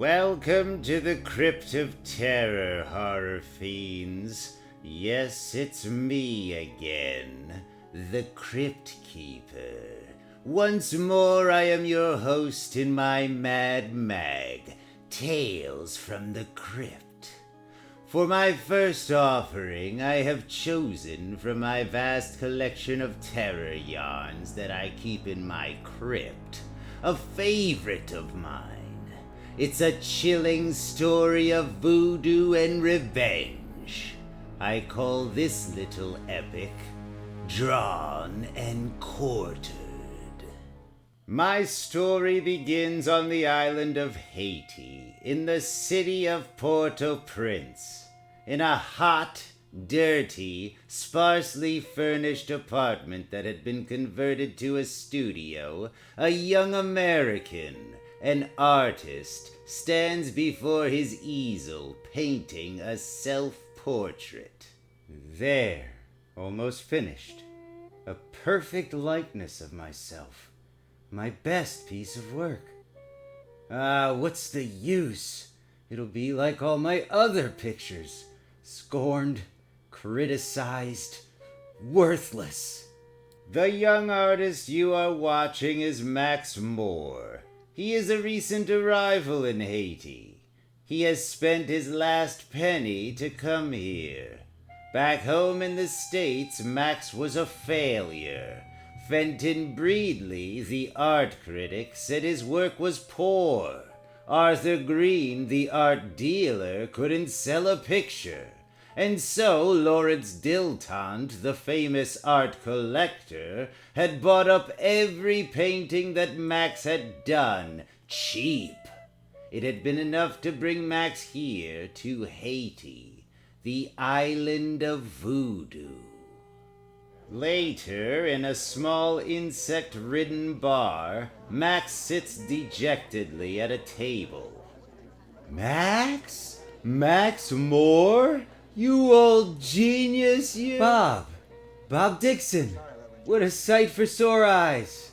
Welcome to the Crypt of Terror, horror fiends. Yes, it's me again, the Crypt Keeper. Once more I am your host in my mad mag, Tales from the Crypt. For my first offering, I have chosen from my vast collection of terror yarns that I keep in my crypt a favorite of mine. It's a chilling story of voodoo and revenge. I call this little epic Drawn and Quartered. My story begins on the island of Haiti, in the city of Port-au-Prince, in a hot, dirty, sparsely furnished apartment that had been converted to a studio. A young American, an artist, stands before his easel painting a self-portrait. There, almost finished, a perfect likeness of myself. My best piece of work. What's the use? It'll be like all my other pictures. Scorned, criticized, worthless. The young artist you are watching is Max Moore. He is a recent arrival in Haiti. He has spent his last penny to come here. Back home in the States, Max was a failure. Fenton Breedley, the art critic, said his work was poor. Arthur Green, the art dealer, couldn't sell a picture. And so Lawrence Diltant, the famous art collector, had bought up every painting that Max had done, cheap. It had been enough to bring Max here to Haiti, the island of voodoo. Later, in a small insect-ridden bar, Max sits dejectedly at a table. Max? Max Moore? You old genius, you... Bob Dixon. What a sight for sore eyes.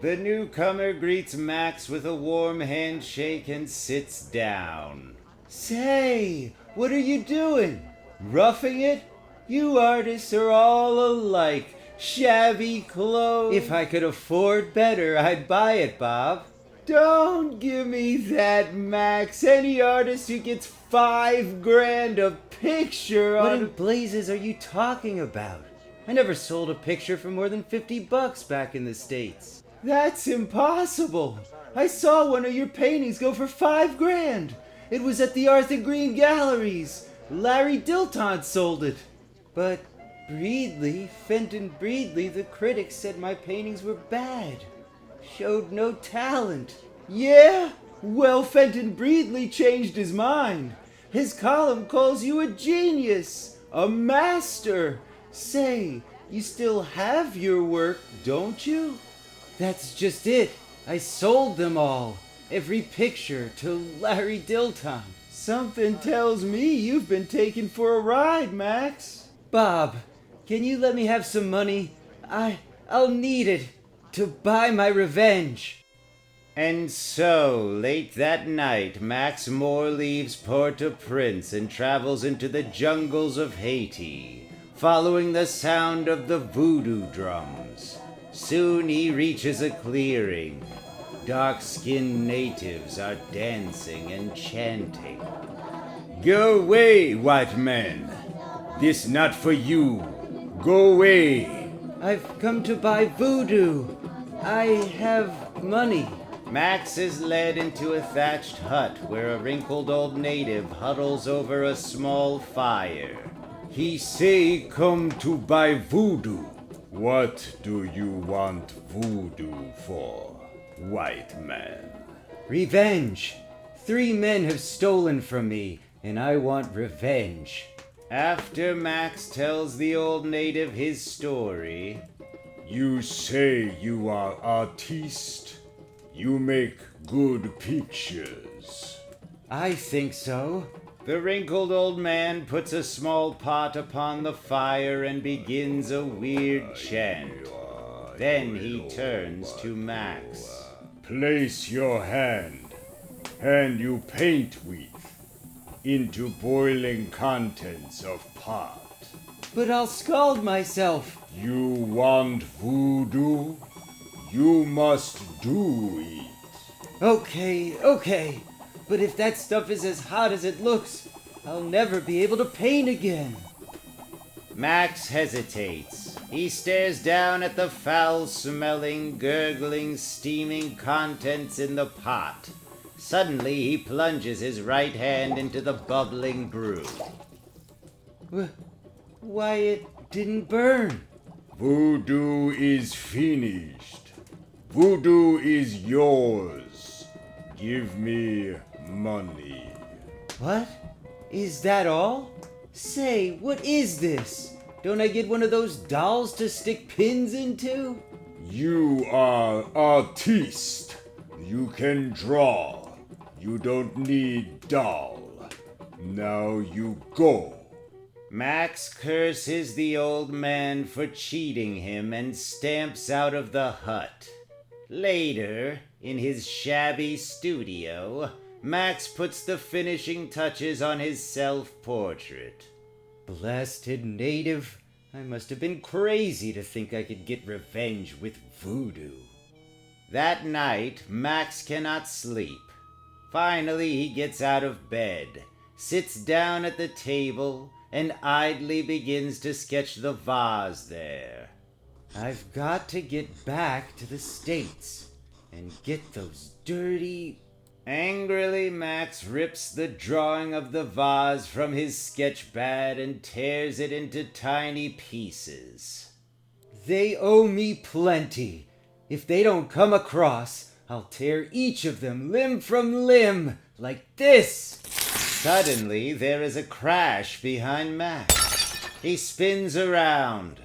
The newcomer greets Max with a warm handshake and sits down. Say, what are you doing? Roughing it? You artists are all alike. Shabby clothes. If I could afford better, I'd buy it, Bob. Don't give me that, Max. Any artist who gets $5,000 a picture on... What in blazes are you talking about? I never sold a picture for more than $50 back in the States. That's impossible. I saw one of your paintings go for $5,000. It was at the Arthur Green Galleries. Larry Diltant sold it. But Fenton Breedley, the critic, said my paintings were bad. Showed no talent. Yeah? Well, Fenton Breedley changed his mind. His column calls you a genius, a master. Say, you still have your work, don't you? That's just it. I sold them all. Every picture to Larry Diltant. Something tells me you've been taken for a ride, Max. Bob, can you let me have some money? I'll need it to buy my revenge. And so, late that night, Max Moore leaves Port-au-Prince and travels into the jungles of Haiti, following the sound of the voodoo drums. Soon he reaches a clearing. Dark-skinned natives are dancing and chanting. Go away, white man. This not for you. Go away. I've come to buy voodoo. I have money. Max is led into a thatched hut where a wrinkled old native huddles over a small fire. He say come to buy voodoo. What do you want voodoo for, white man? Revenge. 3 men have stolen from me, and I want revenge. After Max tells the old native his story... You say you are artiste? You make good pictures. I think so. The wrinkled old man puts a small pot upon the fire and begins a weird chant. Then he turns to Max. Place your hand. and you paint with into boiling contents of pot. But I'll scald myself. You want voodoo? You must do it. Okay. But if that stuff is as hot as it looks, I'll never be able to paint again. Max hesitates. He stares down at the foul-smelling, gurgling, steaming contents in the pot. Suddenly, he plunges his right hand into the bubbling brew. Why, it didn't burn. Voodoo is finished. Voodoo is yours. Give me money. What? Is that all? Say, what is this? Don't I get one of those dolls to stick pins into? You are artiste. You can draw. You don't need doll. Now you go. Max curses the old man for cheating him and stamps out of the hut. Later, in his shabby studio, Max puts the finishing touches on his self-portrait. Blasted native, I must have been crazy to think I could get revenge with voodoo. That night, Max cannot sleep. Finally, he gets out of bed, sits down at the table, and idly begins to sketch the vase there. I've got to get back to the States and get those dirty... Angrily, Max rips the drawing of the vase from his sketchpad and tears it into tiny pieces. They owe me plenty. If they don't come across, I'll tear each of them limb from limb, like this. Suddenly, there is a crash behind Max. He spins around.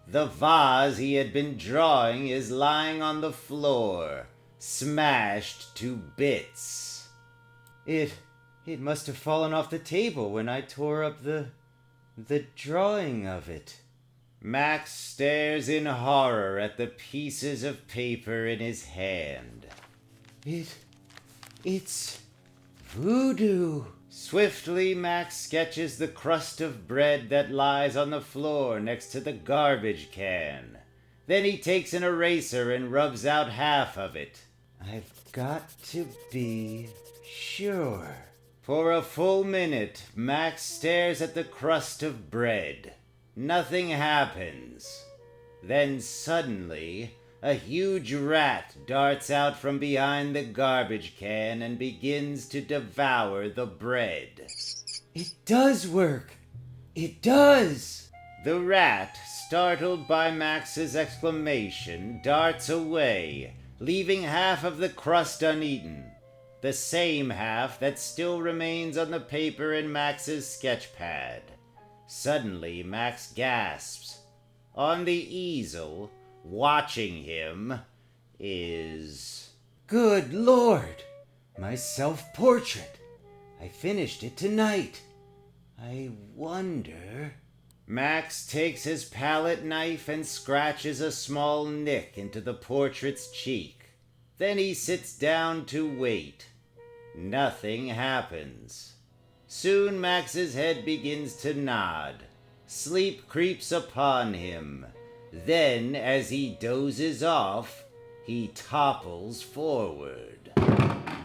The vase he had been drawing is lying on the floor, smashed to bits. It must have fallen off the table when I tore up the drawing of it. Max stares in horror at the pieces of paper in his hand. It's voodoo. Swiftly, Max sketches the crust of bread that lies on the floor next to the garbage can. Then he takes an eraser and rubs out half of it. I've got to be sure. For a full minute, Max stares at the crust of bread. Nothing happens. Then suddenly, a huge rat darts out from behind the garbage can and begins to devour the bread. It does work! It does! The rat, startled by Max's exclamation, darts away, leaving half of the crust uneaten, the same half that still remains on the paper in Max's sketchpad. Suddenly, Max gasps. On the easel, watching him, is... Good Lord! My self-portrait! I finished it tonight. I wonder... Max takes his palette knife and scratches a small nick into the portrait's cheek. Then he sits down to wait. Nothing happens. Soon Max's head begins to nod. Sleep creeps upon him. Then, as he dozes off, he topples forward.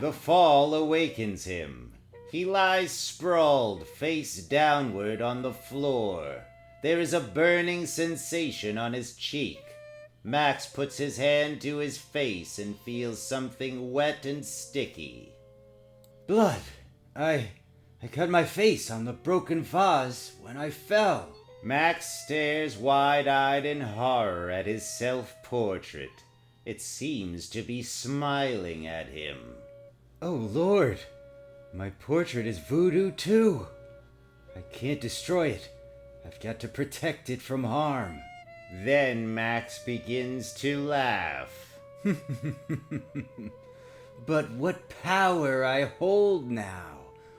The fall awakens him. He lies sprawled, face downward on the floor. There is a burning sensation on his cheek. Max puts his hand to his face and feels something wet and sticky. Blood! I cut my face on the broken vase when I fell. Max stares wide-eyed in horror at his self-portrait. It seems to be smiling at him. Oh, Lord! My portrait is voodoo, too. I can't destroy it. I've got to protect it from harm. Then Max begins to laugh. But what power I hold now.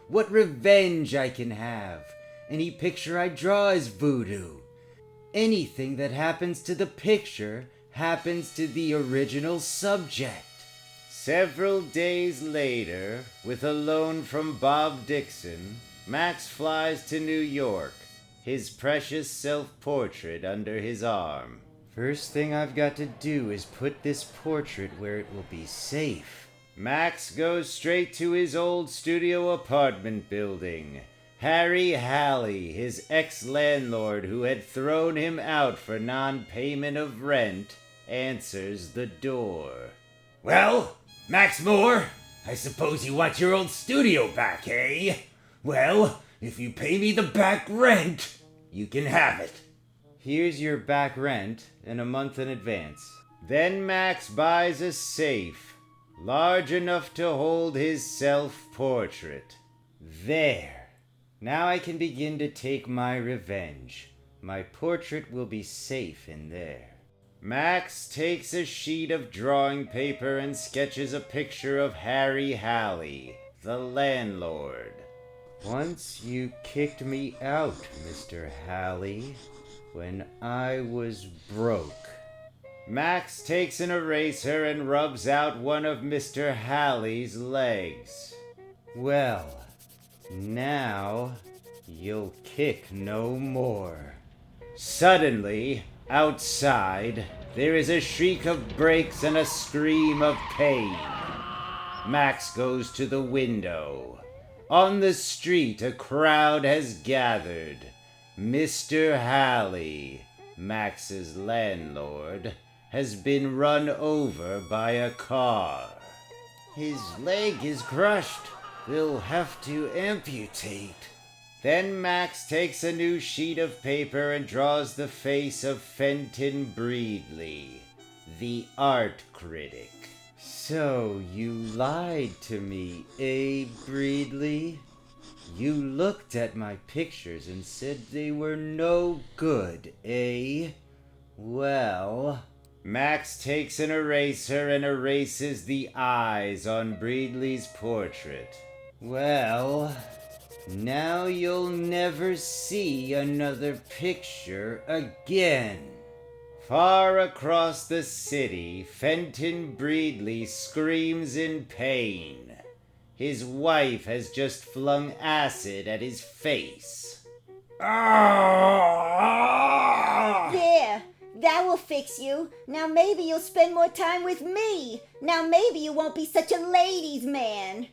What revenge I can have. Any picture I draw is voodoo. Anything that happens to the picture happens to the original subject. Several days later, with a loan from Bob Dixon, Max flies to New York, his precious self-portrait under his arm. First thing I've got to do is put this portrait where it will be safe. Max goes straight to his old studio apartment building. Harry Halley, his ex-landlord who had thrown him out for non-payment of rent, answers the door. Well, Max Moore, I suppose you want your old studio back, eh? Well, if you pay me the back rent, you can have it. Here's your back rent and a month in advance. Then Max buys a safe, large enough to hold his self-portrait. There. Now I can begin to take my revenge. My portrait will be safe in there. Max takes a sheet of drawing paper and sketches a picture of Harry Halley, the landlord. Once you kicked me out, Mr. Halley, when I was broke. Max takes an eraser and rubs out one of Mr. Halley's legs. Well, now you'll kick no more. Suddenly, outside, there is a shriek of brakes and a scream of pain. Max goes to the window. On the street, a crowd has gathered. Mr. Halley, Max's landlord, has been run over by a car. His leg is crushed. They'll have to amputate. Then Max takes a new sheet of paper and draws the face of Fenton Breedley, the art critic. So you lied to me, eh, Breedley? You looked at my pictures and said they were no good, eh? Well... Max takes an eraser and erases the eyes on Breedley's portrait. Well, now you'll never see another picture again. Far across the city, Fenton Breedley screams in pain. His wife has just flung acid at his face. There! That will fix you. Now maybe you'll spend more time with me. Now maybe you won't be such a ladies' man.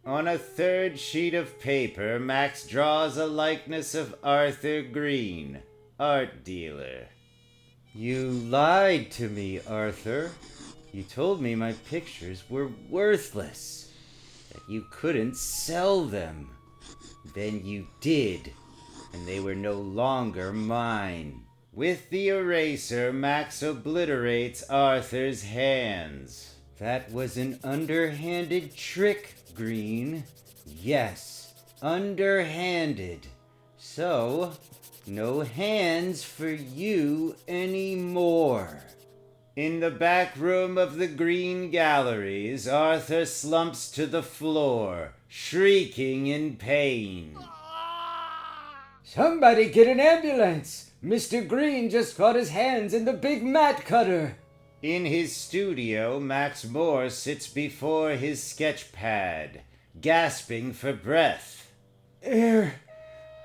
On a third sheet of paper, Max draws a likeness of Arthur Green, art dealer. You lied to me, Arthur. You told me my pictures were worthless, that you couldn't sell them. Then you did, and they were no longer mine. With the eraser, Max obliterates Arthur's hands. That was an underhanded trick, Green. Yes, underhanded. So, no hands for you anymore. In the back room of the Green Galleries, Arthur slumps to the floor, shrieking in pain. Somebody get an ambulance! Mr. Green just got his hands in the big mat cutter. In his studio, Max Moore sits before his sketch pad, gasping for breath. Air!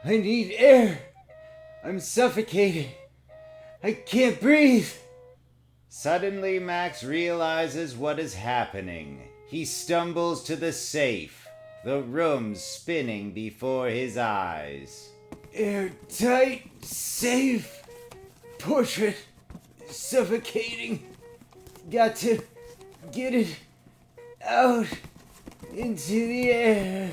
I need air! I'm suffocating! I can't breathe! Suddenly, Max realizes what is happening. He stumbles to the safe, the room spinning before his eyes. Airtight, safe, portrait, suffocating. Got to get it out into the air.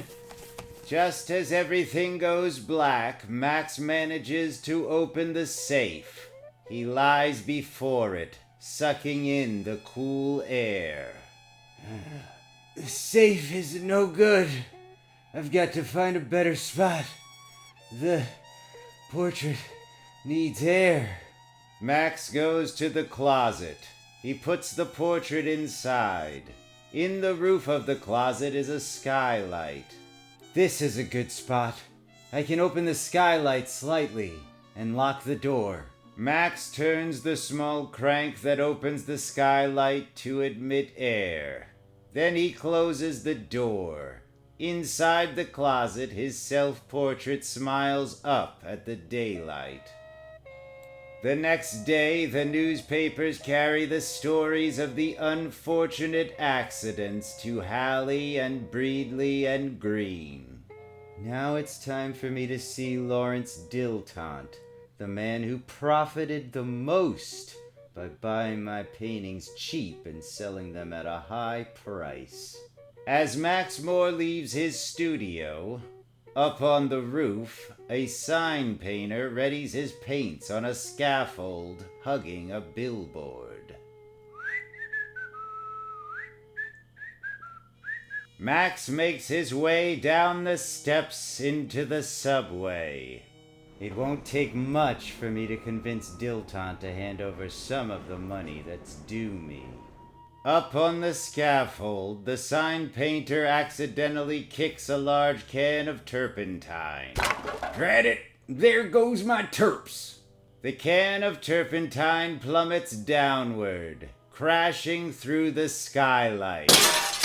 Just as everything goes black, Max manages to open the safe. He lies before it, sucking in the cool air. The safe is no good. I've got to find a better spot. The portrait needs air. Max goes to the closet. He puts the portrait inside. In the roof of the closet is a skylight. This is a good spot. I can open the skylight slightly and lock the door. Max turns the small crank that opens the skylight to admit air. Then he closes the door. Inside the closet, his self-portrait smiles up at the daylight. The next day, the newspapers carry the stories of the unfortunate accidents to Halley and Breedley and Green. Now it's time for me to see Lawrence Dilettante, the man who profited the most by buying my paintings cheap and selling them at a high price. As Max Moore leaves his studio, up on the roof, a sign painter readies his paints on a scaffold hugging a billboard. Max makes his way down the steps into the subway. It won't take much for me to convince Dilettante to hand over some of the money that's due me. Up on the scaffold, the sign painter accidentally kicks a large can of turpentine. Drat it, there goes my terps. The can of turpentine plummets downward, crashing through the skylight.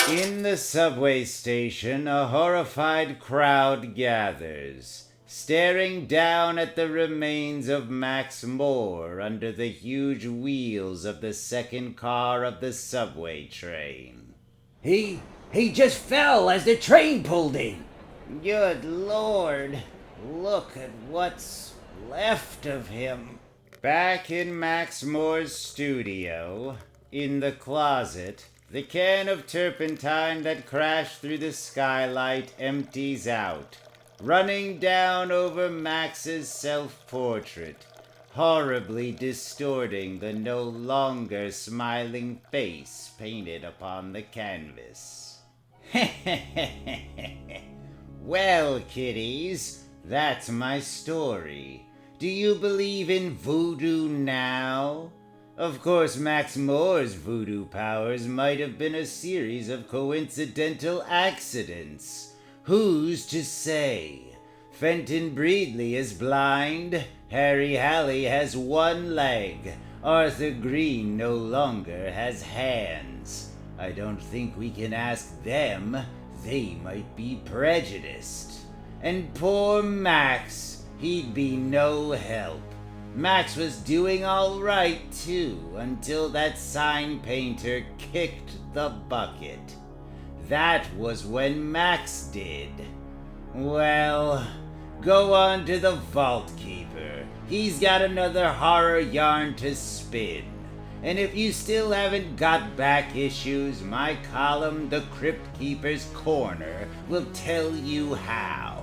In the subway station, a horrified crowd gathers, staring down at the remains of Max Moore under the huge wheels of the second car of the subway train. He just fell as the train pulled in. Good Lord, look at what's left of him. Back in Max Moore's studio, in the closet, the can of turpentine that crashed through the skylight empties out, running down over Max's self-portrait, horribly distorting the no longer smiling face painted upon the canvas. Well, kiddies, that's my story. Do you believe in voodoo now? Of course, Max Moore's voodoo powers might have been a series of coincidental accidents. Who's to say? Fenton Breedley is blind, Harry Halley has one leg, Arthur Green no longer has hands. I don't think we can ask them. They might be prejudiced. And poor Max, he'd be no help. Max was doing all right, too, until that sign painter kicked the bucket. That was when Max did. Well, go on to the Vault Keeper. He's got another horror yarn to spin. And if you still haven't got back issues, my column, The Crypt Keeper's Corner, will tell you how.